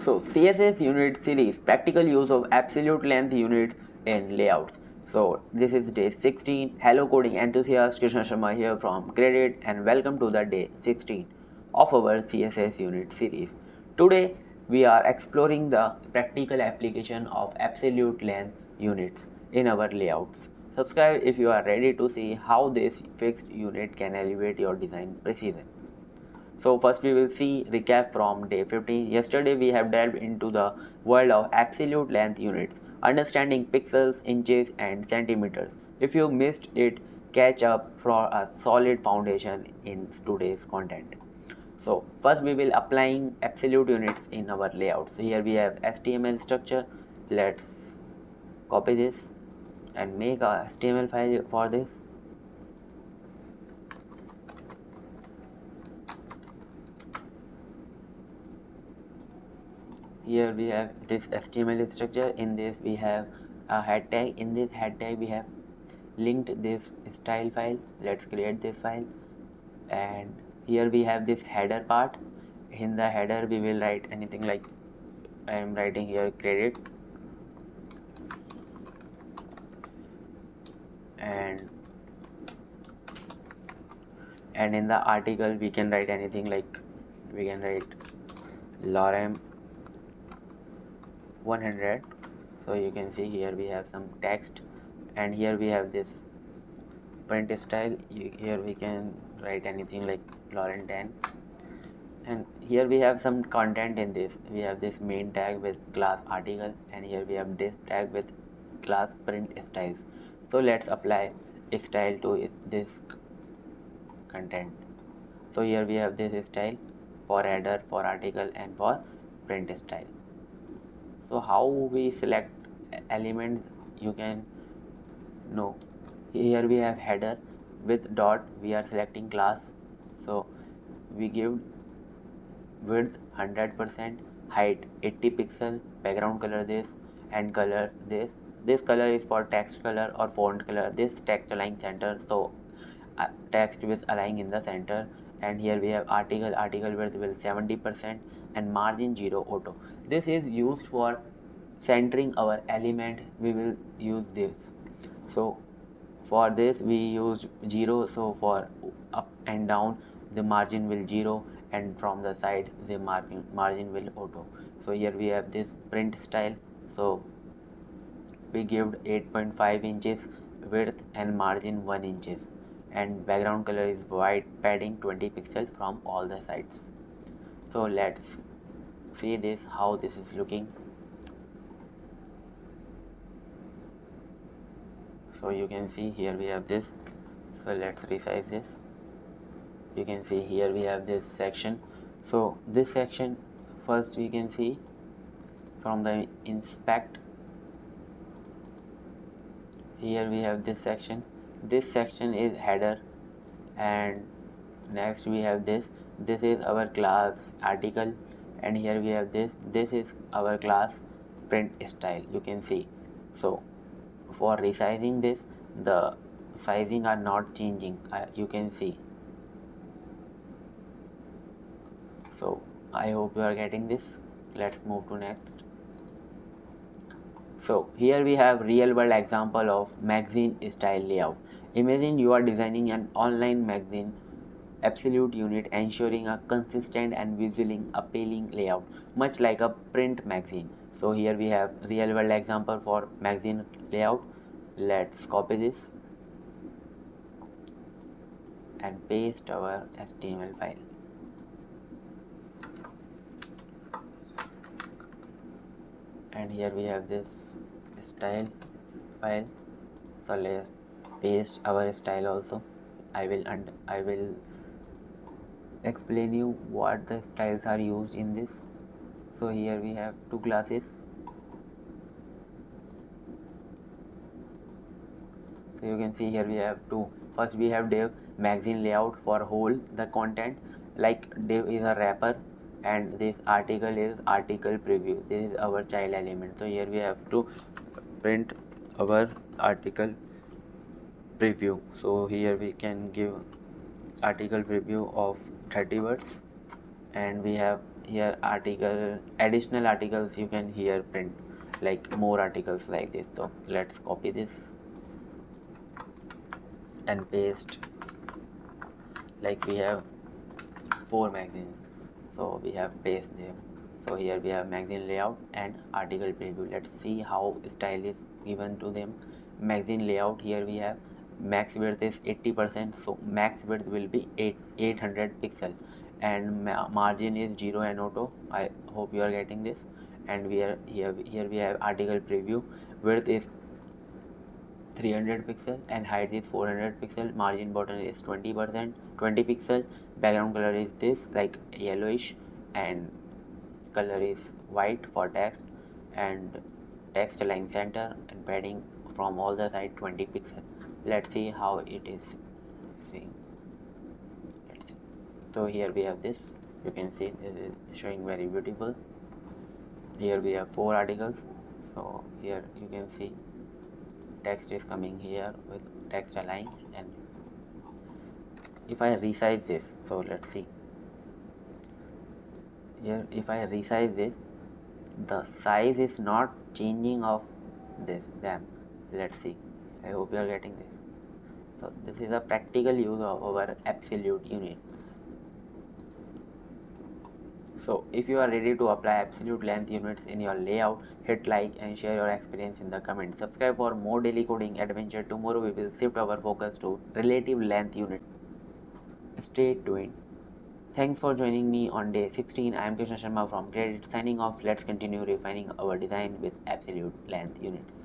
So CSS unit series, practical use of absolute length units in layouts. So this is day 16. Hello coding enthusiast, Krishna Sharma here from Kredict, and welcome to the day 16 of our CSS unit series. Today we are exploring the practical application of absolute length units in our layouts. Subscribe if you are ready to see how this fixed unit can elevate your design precision. So first we will see recap from day 15. Yesterday we have delved into the world of absolute length units, understanding pixels, inches and centimeters. If you missed it, catch up for a solid foundation in today's content. So first we will applying absolute units in our layout. So here we have HTML structure. Let's copy this and make a HTML file for this. Here we have this HTML structure. In this we have a head tag. In this head tag we have linked this style file. Let's create this file, and here we have this header part. In the header we will write anything like I am writing here credit, and in the article we can write anything like we can write lorem 100. So you can see here we have some text, and here we have this print style. Here we can write anything like lorem 10, and here we have some content. In this we have this main tag with class article, and here we have this tag with class print styles. So let's apply a style to this content. So here we have this style for header, for article and for print style. So how we select elements, you can know. Here we have header with dot, we are selecting class. So we give width 100%, height 80 pixel, background color this, and color this. This color is for text color or font color. This text align center, so text is aligning in the center. And here we have article width will 70% and margin 0 auto. This is used for centering our element. We will use this. So for this we use 0. So for up and down the margin will 0, and from the side the margin will auto. So here we have this print style. So we give 8.5 inches width and margin 1 inches, and background color is white, padding 20 pixel from all the sides. So let's see this how this is looking. So you can see here we have this. So let's resize this. You can see here we have this section. So this section first we can see from the inspect. Here we have this section. This section is header, and next we have this is our class article, and here we have this is our class print style. You can see. So for resizing this, the sizing are not changing, you can see. So I hope you are getting this. Let's move to next. So here we have real world example of magazine style layout. Imagine you are designing an online magazine absolute unit, ensuring a consistent and visually appealing layout, much like a print magazine. So here we have real world example for magazine layout. Let's copy this and paste our HTML file. And here we have this style file. So let's paste our style also. I will explain you what the styles are used in this. So here we have two classes. So you can see here we have two. First we have div magazine layout for whole the content, like div is a wrapper, and this article is article preview. This is our child element. So here we have to print our article preview. So here we can give article preview of 30 words, and we have here article, additional articles you can here print, like more articles like this. So let's copy this and paste. Like we have 4 magazines, so we have paste them. So here we have magazine layout and article preview. Let's see how style is given to them. Magazine layout, here we have max width is 80%, so max width will be 800 pixel, and margin is 0 and auto. I hope you are getting this. And we are here we have article preview. Width is 300 pixel and height is 400 pixel. Margin button is 20%, 20 pixel. Background color is this, like yellowish, and color is white for text, and text align center, and padding from all the side 20 pixel. Let's see how it is. See, let's see. So here we have this. You can see this is showing very beautiful. Here we have 4 articles. So here you can see text is coming here with text align. And if I resize this, so let's see here, if I resize this, the size is not changing of this them. Let's see, I hope you are getting this. So this is a practical use of our absolute units. So if you are ready to apply absolute length units in your layout, hit like and share your experience in the comments. Subscribe for more daily coding adventure. Tomorrow we will shift our focus to relative length unit. Stay tuned. Thanks for joining me on day 16. I am Krishna Sharma from Kredict signing off. Let's continue refining our design with absolute length units.